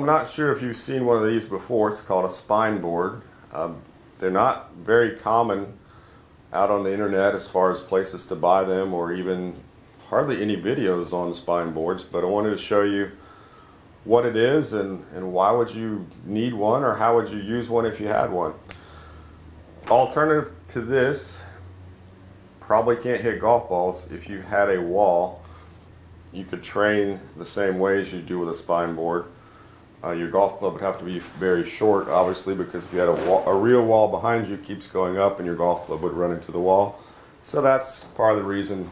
I'm not sure if you've seen one of these before. It's called a spine board. They're not very common out on the internet as far as places to buy them, or even hardly any videos on spine boards, but I wanted to show you what it is and why would you need one, or how would you use one if you had one. Alternative to this, probably can't hit golf balls. If you had a wall, you could train the same way as you do with a spine board. Your golf club would have to be very short, obviously, because if you had a real wall behind you, it keeps going up and your golf club would run into the wall. So that's part of the reason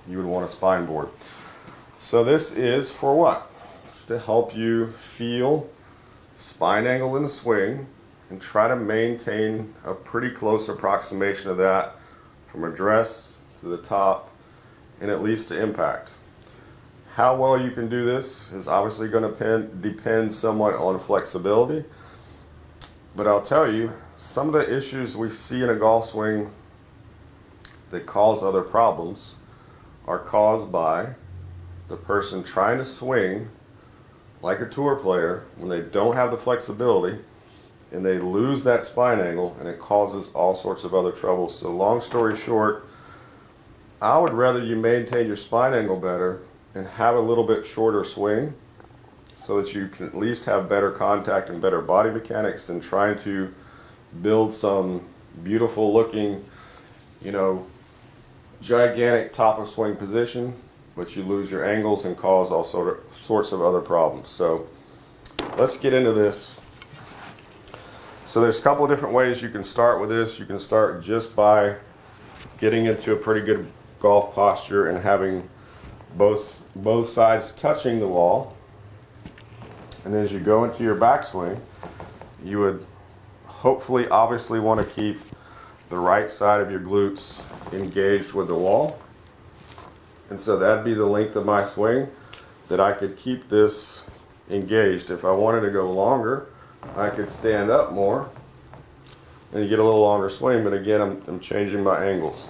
you would want a spine board. So this is for what? It's to help you feel spine angle in the swing and try to maintain a pretty close approximation of that from address to the top and at least to impact. How well you can do this is obviously going to depend somewhat on flexibility, but I'll tell you, some of the issues we see in a golf swing that cause other problems are caused by the person trying to swing like a tour player when they don't have the flexibility and they lose that spine angle, and it causes all sorts of other troubles. So long story short, I would rather you maintain your spine angle better and have a little bit shorter swing so that you can at least have better contact and better body mechanics than trying to build some beautiful looking, gigantic top of swing position, but you lose your angles and cause all sorts of other problems. So let's get into this. So there's a couple of different ways you can start with this. You can start just by getting into a pretty good golf posture and having both sides touching the wall. And as you go into your backswing, you would hopefully obviously want to keep the right side of your glutes engaged with the wall. And so that'd be the length of my swing, that I could keep this engaged. If I wanted to go longer, I could stand up more and you get a little longer swing, but again, I'm changing my angles.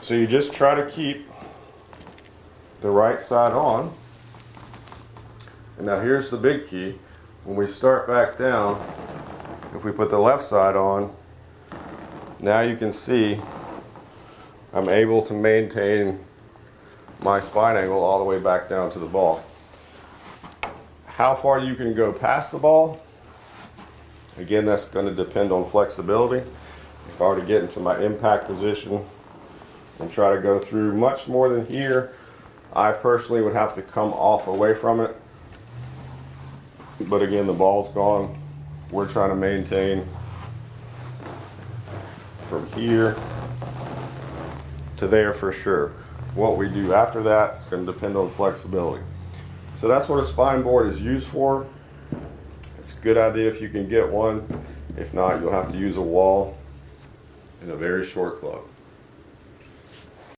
So you just try to keep the right side on. And now here's the big key. When we start back down, if we put the left side on, now you can see I'm able to maintain my spine angle all the way back down to the ball. How far you can go past the ball, again, that's going to depend on flexibility. If I were to get into my impact position and try to go through much more than here, I personally would have to come off away from it. But again, the ball's gone. We're trying to maintain from here to there for sure. What we do after that is going to depend on flexibility. So that's what a spine board is used for. It's a good idea if you can get one. If not, you'll have to use a wall and a very short club.